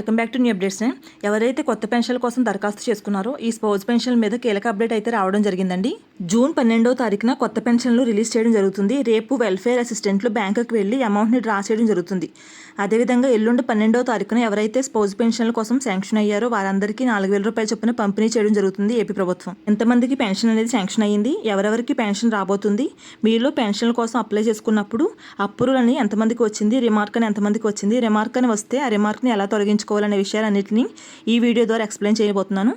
Welcome back to new updates. ఎవరైతే కొత్త పెన్షన్ల కోసం దరఖాస్తు చేసుకున్నారో ఈ స్పౌజ్ పెన్షన్ మీద కీలక అప్డేట్ అయితే రావడం జరిగిందండి. జూన్ 12వ తారీఖున కొత్త పెన్షన్లు రిలీజ్ చేయడం జరుగుతుంది. రేపు వెల్ఫేర్ అసిస్టెంట్లు బ్యాంకుకి వెళ్ళి అమౌంట్ని డ్రా చేయడం జరుగుతుంది. అదేవిధంగా ఎల్లుండి 12వ తారీఖున ఎవరైతే స్పౌజ్ పెన్షన్ల కోసం శాంక్షన్ అయ్యారో వారందరికీ 4,000 రూపాయల చొప్పున పంపిణీ చేయడం జరుగుతుంది ఏపీ ప్రభుత్వం. ఎంతమందికి పెన్షన్ అనేది శాంక్షన్ అయ్యింది, ఎవరెవరికి పెన్షన్ రాబోతుంది, మీలో పెన్షన్ల కోసం అప్లై చేసుకున్నప్పుడు అప్రూవల్ అని ఎంతమందికి వచ్చింది, రిమార్క్ అని ఎంతమందికి వచ్చింది, రిమార్క్ అని వస్తే ఆ రిమార్క్ని ఎలా తొలగించుకోవాలనే విషయాలన్నింటినీ ఈ వీడియో ద్వారా ఎక్స్ప్లెయిన్ చేయబోతున్నాను.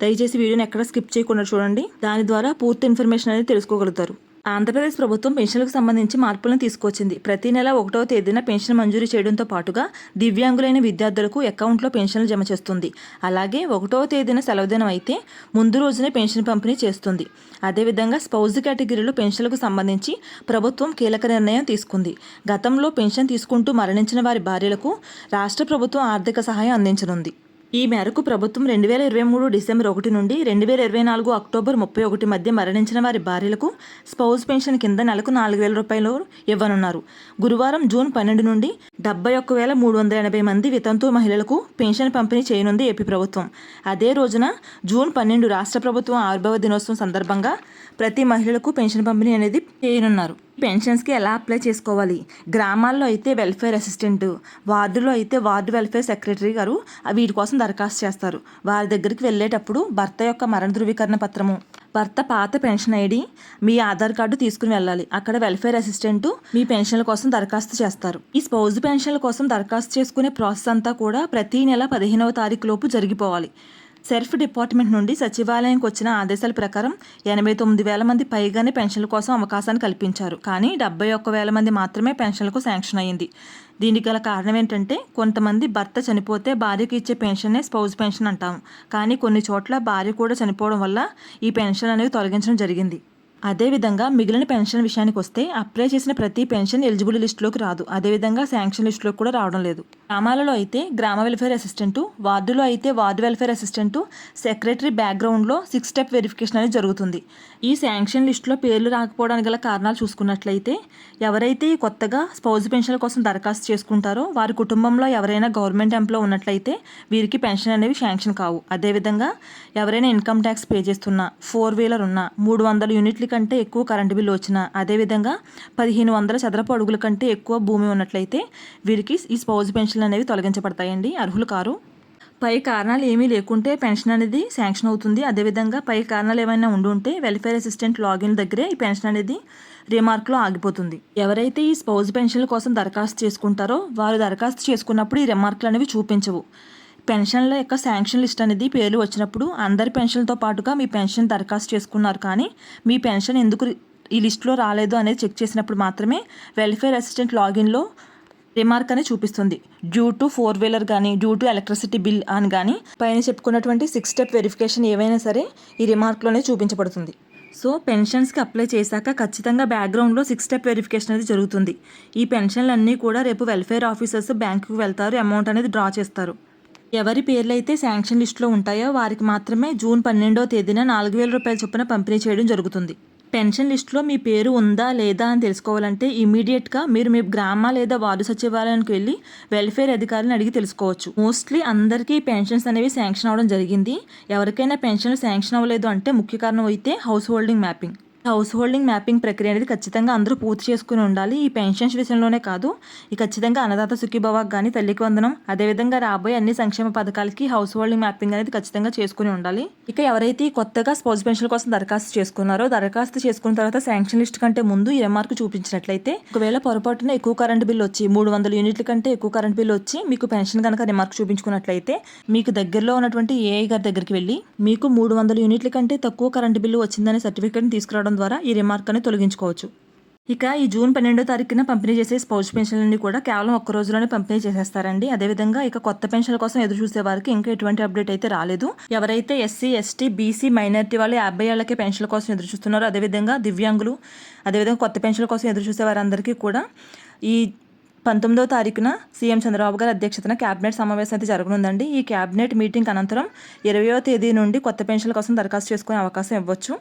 దయచేసి వీడియోని ఎక్కడ స్కిప్ చేయకుండా చూడండి. దాని ద్వారా పూర్తి ఇన్ఫర్మేషన్ అనేది తెలుసుకోగలుగుతారు. ఆంధ్రప్రదేశ్ ప్రభుత్వం పెన్షన్లకు సంబంధించి మార్పులను తీసుకొచ్చింది. ప్రతి నెల 1వ తేదీన పెన్షన్ మంజూరు చేయడంతో పాటుగా దివ్యాంగులైన విద్యార్థులకు అకౌంట్లో పెన్షన్లు జమ చేస్తుంది. అలాగే 1వ తేదీన సెలవుదినం అయితే ముందు రోజునే పెన్షన్ పంపిణీ చేస్తుంది. అదేవిధంగా స్పౌజ్ కేటగిరీలో పెన్షన్లకు సంబంధించి ప్రభుత్వం కీలక నిర్ణయం తీసుకుంది. గతంలో పెన్షన్ తీసుకుంటూ మరణించిన వారి భార్యలకు రాష్ట్ర ప్రభుత్వం ఆర్థిక సహాయం అందించనుంది. ఈ మేరకు ప్రభుత్వం 2023 డిసెంబర్ 1 నుండి 2024 అక్టోబర్ 31 మధ్య మరణించిన వారి భార్యలకు స్పౌజ్ పెన్షన్ కింద నెలకు 4,000 రూపాయలు ఇవ్వనున్నారు. గురువారం జూన్ 12 నుండి 71,380 మంది వితంతు మహిళలకు పెన్షన్ పంపిణీ చేయనుంది ఏపీ ప్రభుత్వం. అదే రోజున జూన్ 12 రాష్ట్ర ప్రభుత్వం ఆవిర్భావ దినోత్సవం సందర్భంగా ప్రతి మహిళలకు పెన్షన్ పంపిణీ అనేది చేయనున్నారు. పెన్షన్స్కి ఎలా అప్లై చేసుకోవాలి? గ్రామాల్లో అయితే వెల్ఫేర్ అసిస్టెంట్, వార్డులో అయితే వార్డు వెల్ఫేర్ సెక్రటరీ గారు వీటి కోసం దరఖాస్తు చేస్తారు. వారి దగ్గరికి వెళ్ళేటప్పుడు భర్త యొక్క మరణ ధృవీకరణ పత్రము, భర్త పాత పెన్షన్ ఐడి, మీ ఆధార్ కార్డు తీసుకుని వెళ్ళాలి. అక్కడ వెల్ఫేర్ అసిస్టెంట్ మీ పెన్షన్ల కోసం దరఖాస్తు చేస్తారు. ఈ స్పౌజ్ పెన్షన్ల కోసం దరఖాస్తు చేసుకునే ప్రాసెస్ అంతా కూడా ప్రతి నెల 15వ తారీఖు లోపు జరిగిపోవాలి. సెల్ఫ్ డిపార్ట్మెంట్ నుండి సచివాలయానికి వచ్చిన ఆదేశాల ప్రకారం 89,000 మంది పైగానే పెన్షన్ల కోసం అవకాశాన్ని కల్పించారు. కానీ 71,000 మంది మాత్రమే పెన్షన్లకు శాంక్షన్ అయ్యింది. దీనికి గల కారణం ఏంటంటే కొంతమంది భర్త చనిపోతే భార్యకి ఇచ్చే పెన్షన్నే స్పౌజ్ పెన్షన్ అంటాము. కానీ కొన్ని చోట్ల భార్య కూడా చనిపోవడం వల్ల ఈ పెన్షన్ అనేవి తొలగించడం జరిగింది. అదేవిధంగా మిగిలిన పెన్షన్ విషయానికి వస్తే అప్లై చేసిన ప్రతి పెన్షన్ ఎలిజిబుల్ లిస్టులోకి రాదు. అదేవిధంగా శాంక్షన్ లిస్టులోకి కూడా రావడం లేదు. గ్రామాలలో అయితే గ్రామ వెల్ఫేర్ అసిస్టెంటు, వార్డులో అయితే వార్డు వెల్ఫేర్ అసిస్టెంటు, సెక్రటరీ బ్యాక్గ్రౌండ్లో 6 స్టెప్ వెరిఫికేషన్ అనేది జరుగుతుంది. ఈ శాంక్షన్ లిస్టులో పేర్లు రాకపోవడానికి గల కారణాలు చూసుకున్నట్లయితే ఎవరైతే కొత్తగా స్పౌజ్ పెన్షన్ల కోసం దరఖాస్తు చేసుకుంటారో వారి కుటుంబంలో ఎవరైనా గవర్నమెంట్ ఎంప్లాయ్ ఉన్నట్లయితే వీరికి పెన్షన్ అనేవి శాంక్షన్ కావు. అదేవిధంగా ఎవరైనా ఇన్కమ్ ట్యాక్స్ పే చేస్తున్నా, 4 వీలర్ ఉన్నా, 300 యూనిట్ల కంటే ఎక్కువ కరెంటు బిల్లు వచ్చినా, అదేవిధంగా 1,500 చదరపు అడుగుల కంటే ఎక్కువ భూమి ఉన్నట్లయితే వీరికి ఈ స్పౌజ్ పెన్షన్లు అనేవి తొలగించబడతాయండి, అర్హులు కారు. పై కారణాలు ఏమీ లేకుంటే పెన్షన్ అనేది శాంక్షన్ అవుతుంది. అదేవిధంగా పై కారణాలు ఏమైనా ఉండుంటే వెల్ఫేర్ అసిస్టెంట్ లాగిన్ దగ్గరే ఈ పెన్షన్ అనేది రిమార్క్లో ఆగిపోతుంది. ఎవరైతే ఈ స్పౌజ్ పెన్షన్ల కోసం దరఖాస్తు చేసుకుంటారో వారు దరఖాస్తు చేసుకున్నప్పుడు ఈ రిమార్క్లు అనేవి చూపించవు. పెన్షన్ల యొక్క శాంక్షన్ లిస్ట్ అనేది పేర్లు వచ్చినప్పుడు అందరి పెన్షన్లతో పాటుగా మీ పెన్షన్ దరఖాస్తు చేసుకున్నారు కానీ మీ పెన్షన్ ఎందుకు ఈ లిస్టులో రాలేదు అనేది చెక్ చేసినప్పుడు మాత్రమే వెల్ఫేర్ అసిస్టెంట్ లాగిన్లో రిమార్క్ అనేది చూపిస్తుంది. డ్యూ టు 4 వీలర్ కానీ, డ్యూ టు ఎలక్ట్రిసిటీ బిల్ అని కానీ పైన చెప్పుకున్నటువంటి 6 స్టెప్ వెరిఫికేషన్ ఏవైనా సరే ఈ రిమార్క్లోనే చూపించబడుతుంది. సో పెన్షన్స్కి అప్లై చేశాక ఖచ్చితంగా బ్యాక్గ్రౌండ్లో 6 స్టెప్ వెరిఫికేషన్ అనేది జరుగుతుంది. ఈ పెన్షన్లు అన్నీ కూడా రేపు వెల్ఫేర్ ఆఫీసర్స్ బ్యాంకుకు వెళ్తారు, అమౌంట్ అనేది డ్రా చేస్తారు. ఎవరి పేర్లు అయితే శాంక్షన్ లిస్టులో ఉంటాయో వారికి మాత్రమే జూన్ 12వ తేదీన 4,000 రూపాయల చొప్పున పంపిణీ చేయడం జరుగుతుంది. పెన్షన్ లిస్టులో మీ పేరు ఉందా లేదా అని తెలుసుకోవాలంటే ఇమీడియట్గా మీరు మీ గ్రామ లేదా వార్డు సచివాలయానికి వెళ్ళి వెల్ఫేర్ అధికారిని అడిగి తెలుసుకోవచ్చు. మోస్ట్లీ అందరికీ పెన్షన్స్ అనేవి శాంక్షన్ అవ్వడం జరిగింది. ఎవరికైనా పెన్షన్లు శాంక్షన్ అవ్వలేదు అంటే ముఖ్య కారణం అయితే house holding mapping. House holding mapping ప్రక్రియ అనేది ఖచ్చితంగా అందరూ పూర్తి చేసుకుని ఉండాలి. ఈ పెన్షన్స్ విషయంలోనే కాదు, ఈ ఖచ్చితంగా అన్నదాత సుఖీభావకు కానీ, తల్లికి వందనం, అదేవిధంగా రాబోయే అన్ని సంక్షేమ పథకాలకి హౌస్ హోల్డింగ్ మ్యాపింగ్ అనేది ఖచ్చితంగా చేసుకుని ఉండాలి. ఇక ఎవరైతే కొత్తగా స్పౌజ్ పెన్షన్ కోసం దరఖాస్తు చేసుకున్నారో దరఖాస్తు చేసుకున్న తర్వాత శాంక్షన్ లిస్ట్ కంటే ముందు ఈ రిమార్క్ చూపించినట్లయితే ఒకవేళ పొరపాటున ఎక్కువ కరెంట్ బిల్ వచ్చి 300 యూనిట్ల కంటే ఎక్కువ కరెంట్ బిల్ వచ్చి మీకు పెన్షన్ కనుక రిమార్క్ చూపించుకున్నట్లయితే మీకు దగ్గరలో ఉన్నటువంటి ఏఐ గారి దగ్గరికి వెళ్ళి మీకు 300 యూనిట్ల కంటే తక్కువ కరెంట్ బిల్లు వచ్చిందనే సర్టిఫికేట్ని తీసుకురావడం ద్వారా ఈ రిమార్క్ అనేది తొలగించుకోవచ్చు. ఇక ఈ జూన్ 12వ తారీఖున పంపిణీ చేసే స్పౌజ్ పెన్షన్లన్నీ కూడా కేవలం ఒక్క రోజులోనే పంపిణీ చేసేస్తారండి. అదేవిధంగా ఇక కొత్త పెన్షన్ల కోసం ఎదురు చూసే వారికి ఇంకా ఎటువంటి అప్డేట్ అయితే రాలేదు. ఎవరైతే ఎస్సీ, ఎస్టీ, బీసీ, మైనారిటీ వాళ్ళు 50 ఏళ్లకే పెన్షన్ల కోసం ఎదురు చూస్తున్నారో, అదేవిధంగా దివ్యాంగులు, అదేవిధంగా కొత్త పెన్షన్ల కోసం ఎదురు చూసే వారందరికీ కూడా ఈ 19వ తారీఖున సీఎం చంద్రబాబు గారి అధ్యక్షతన క్యాబినెట్ సమావేశం అయితే జరగనుందండి. ఈ క్యాబినెట్ మీటింగ్ అనంతరం 20వ తేదీ నుండి కొత్త పెన్షన్ల కోసం దరఖాస్తు చేసుకునే అవకాశం ఇవ్వచ్చు.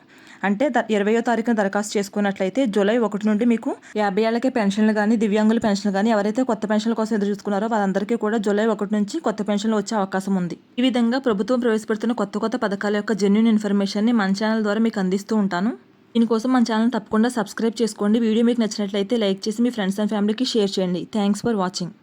అంటే 20వ తారీఖున దరఖాస్తు చేసుకున్నట్లయితే జూలై 1 నుండి మీకు 50 ఏళ్లకే పెన్షన్లు కానీ, దివ్యాంగుల పెన్షన్లు కానీ ఎవరైతే కొత్త పెన్షన్ల కోసం ఎదురు చూసుకున్నారో వారందరికీ కూడా జూలై 1 నుంచి కొత్త పెన్షన్లు వచ్చే అవకాశం ఉంది. ఈ విధంగా ప్రభుత్వం ప్రవేశపెడుతున్న కొత్త పథకాల యొక్క జెన్యూన్ ఇన్ఫర్మేషన్ని మన ఛానల్ ద్వారా మీకు అందిస్తూ ఉంటాను. దీనికోసం మన ఛానల్ తప్పకుండా సబ్స్క్రైబ్ చేసుకోండి. వీడియో మీకు నచ్చినట్లయితే లైక్ చేసి మీ ఫ్రెండ్స్ అండ్ ఫ్యామిలీకి షేర్ చేయండి. Thanks for watching.